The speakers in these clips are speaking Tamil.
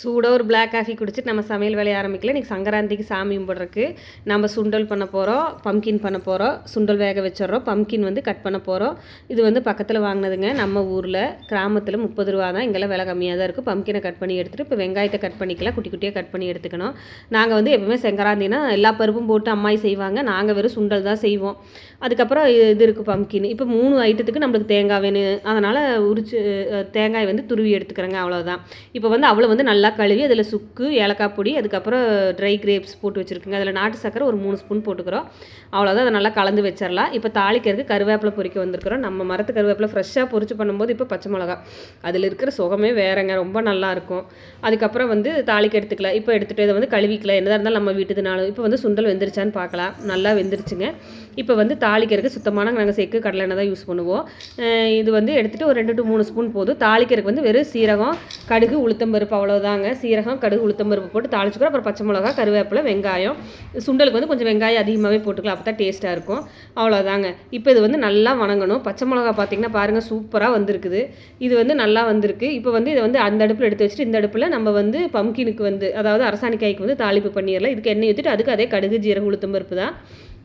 சூடாக ஒரு பிளாக் காஃபி குடிச்சிட்டு நம்ம சமையல் வேலையை ஆரம்பிக்கல. இன்றைக்கி சங்கராந்திக்கு சாமி கும்பிட்றக்கு நம்ம சுண்டல் பண்ண போகிறோம், பம்கின் பண்ண போகிறோம். சுண்டல் வேக வச்சிட்றோம், பம்கின் வந்து கட் பண்ண போகிறோம். இது வந்து பக்கத்தில் வாங்கினதுங்க, நம்ம ஊரில் கிராமத்தில் 30 ரூபா தான். இங்கெல்லாம் விலை கம்மியாக தான் இருக்குது. பம்கினை கட் பண்ணி எடுத்துகிட்டு இப்போ வெங்காயத்தை கட் பண்ணிக்கலாம், குட்டி குட்டியாக கட் பண்ணி எடுத்துக்கணும். நாங்கள் வந்து எப்பவுமே சங்கராந்தினா எல்லா பருப்பும் போட்டு அம்மாயி செய்வாங்க, நாங்கள் வெறும் சுண்டல் தான் செய்வோம். அதுக்கப்புறம் இது இருக்குது பம்கின். இப்போ 3 ஐட்டத்துக்கு நம்மளுக்கு தேங்காய் வேணும், அதனால் தேங்காய் வந்து துருவி எடுத்துக்கிறேங்க, அவ்வளோதான். இப்போ வந்து அவ்வளோ வந்து நல்லா கழுவி அதில் சுக்கு, ஏலக்காய் பொடி, அதுக்கப்புறம் ட்ரை கிரேப்ஸ் போட்டு வச்சுருக்குங்க. அதில் நாட்டு சக்கரை ஒரு 3 ஸ்பூன் போட்டுக்கிறோம், அவ்வளோதான். அதை நல்லா கலந்து வச்சிடலாம். இப்போ தாளிக்கிறதுக்கு கருவேப்பிலை பொரிக்க வந்திருக்கிறோம். நம்ம மரத்து கருவேப்பிலை ஃப்ரெஷ்ஷாக பொரிச்சு பண்ணும்போது இப்போ பச்சை மிளகா அதில் இருக்கிற சுகமே வேறங்க, ரொம்ப நல்லாயிருக்கும். அதுக்கப்புறம் வந்து தாளிக்க எடுத்துக்கலாம். இப்போ எடுத்துகிட்டு இதை வந்து கழுவிக்கலாம், என்னதாக இருந்தாலும் நம்ம வீட்டுதுனாலும். இப்போ வந்து சுண்டல் வெந்துருச்சான்னு பார்க்கலாம். நல்லா வெந்துருச்சுங்க. இப்போ வந்து தாளிக்கிறதுக்கு சுத்தமான நாங்கள் செக்கு கடலை எண்ணெய் தான் யூஸ் பண்ணுவோம். இது வந்து எடுத்துகிட்டு ஒரு 2 to 3 ஸ்பூன் போதும். தாளிக்கிறதுக்கு வந்து வெறும் சீரகம், கடுகு, உளுத்தம்பருப்பு, அவ்வளோதாங்க. சீரகம், கடுகு, உளுத்தம்பருப்பு போட்டு தாளிச்சுக்கிறோம். அப்புறம் பச்சை மிளகா, கருவேப்பிலை, வெங்காயம். சுண்டலுக்கு வந்து கொஞ்சம் வெங்காயம் அதிகமாகவே போட்டுக்கலாம், அப்போ தான் டேஸ்ட்டாக இருக்கும். அவ்வளோதாங்க. இப்போ இது வந்து நல்லா வணங்கணும். பச்சை மிளகா பார்த்திங்கன்னா பாருங்கள், சூப்பராக வந்திருக்குது. இது வந்து நல்லா வந்திருக்கு. இப்போ வந்து இதை வந்து அந்த அடுப்பில் எடுத்து வச்சுட்டு இந்த அடுப்பில் நம்ம வந்து பம்கினுக்கு வந்து, அதாவது அரசாணிக்காய்க்கு வந்து தாளிப்பு பண்ணிடலாம். இதுக்கு எண்ணெய் ஊற்றிட்டு அதுக்கு அதே கடுகு, ஜீரகம், உளுத்தம்பருப்பு தான்,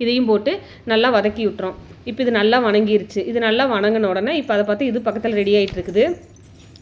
இதையும் போட்டு நல்லா வதக்கி விட்டுறோம். இப்போ இது நல்லா வணங்கிருச்சு. இது நல்லா வணங்கின உடனே இப்போ அதை பார்த்து இது பக்கத்தில் ரெடி ஆகிட்டு இருக்குது.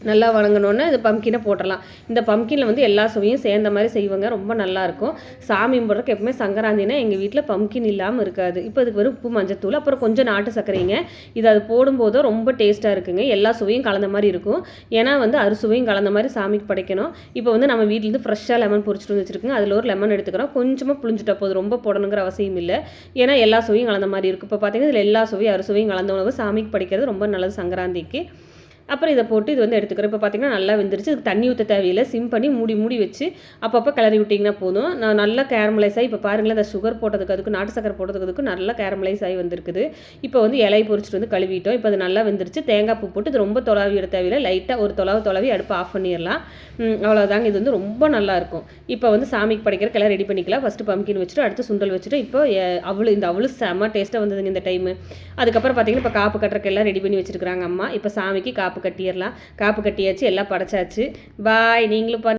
நல்லா வணங்கினோன்னே இது பம்கினை போட்டுடலாம். இந்த பம்கினில் வந்து எல்லா சுவையும் சேர்ந்த மாதிரி செய்வாங்க, ரொம்ப நல்லாயிருக்கும். சாமி கும்பிட்றதுக்கு எப்பவுமே சங்கராந்தினா எங்கள் வீட்டில் பம்கின் இல்லாமல் இருக்காது. இப்போ அதுக்கு வெறும் உப்பு, மஞ்சத்தூள், அப்புறம் கொஞ்சம் நாட்டு சர்க்கரைங்க. இது அது போடும்போது ரொம்ப டேஸ்ட்டாக இருக்குங்க. எல்லா சுவையும் கலந்த மாதிரி இருக்கும். ஏன்னா வந்து அறுசுவையும் கலந்த மாதிரி சாமிக்கு படைக்கணும். இப்போ வந்து நம்ம வீட்டிலேருந்து ஃப்ரெஷ்ஷாக லெமன் பொரிச்சிட்டு வந்து வச்சுருக்குங்க. அதில் ஒரு லெமன் எடுத்துக்கிறோம். கொஞ்சமாக புளிஞ்சுட்டா போதும், ரொம்ப போடணுங்கிற அவசியம் இல்லை. ஏன்னா எல்லா சுவையும் கலந்த மாதிரி இருக்கும். இப்போ பார்த்தீங்கன்னா இதில் எல்லா சுவையும் அறுசுவையும் கலந்த உணவு சாமிக்கு படைக்கிறது ரொம்ப நல்லது சங்கராந்திக்கு. அப்புறம் இதை போட்டு இது வந்து எடுத்துக்கிறேன். இப்போ பார்த்திங்கன்னா நல்லா வெந்துருச்சு. இதுக்கு தண்ணி ஊற்ற தேவையில்லை. சிம் பண்ணி மூடி வச்சு அப்பப்போ கிளறி விட்டிங்கன்னா போதும். நான் நல்லா கேரமலைஸ் ஆகி, இப்போ பாருங்களேன், இந்த சுகர் போட்டதுக்கு அதுக்கு நாட்டு சக்கரை போட்டதுக்கு நல்லா கேரமலைஸ் ஆகி வந்திருக்குது. இப்போ வந்து இலையை பொரிச்சிட்டு வந்து கழுவிட்டோம். இப்போ அது நல்லா வெந்துருச்சு. தேங்காய் பூ போட்டு இது ரொம்ப தொலாவி விட தேவையில்லை. லைட்டாக ஒரு தொலாவி அடுப்பு ஆஃப் பண்ணிடலாம். அவ்வளோதாங்க. இது வந்து ரொம்ப நல்லாயிருக்கும். இப்போ வந்து சாமிக்கு படைக்கிற கிளை ரெடி பண்ணிக்கலாம். ஃபஸ்ட்டு பம்கின் வச்சுட்டு அடுத்து சுண்டல் வச்சுட்டு இப்போ இந்த அவளு செம்ம டேஸ்ட்டாக வந்ததுங்க இந்த டைமு. அதுக்கப்புறம் பார்த்திங்கன்னா இப்போ காப்பு கட்டுறக்கெல்லாம் ரெடி பண்ணி வச்சுருக்குறாங்க அம்மா. இப்போ சாமிக்கு காப்பு கட்டிடலாம். காப்பு கட்டியாச்சு, எல்லாம் படைச்சாச்சு. பாய். நீங்களும்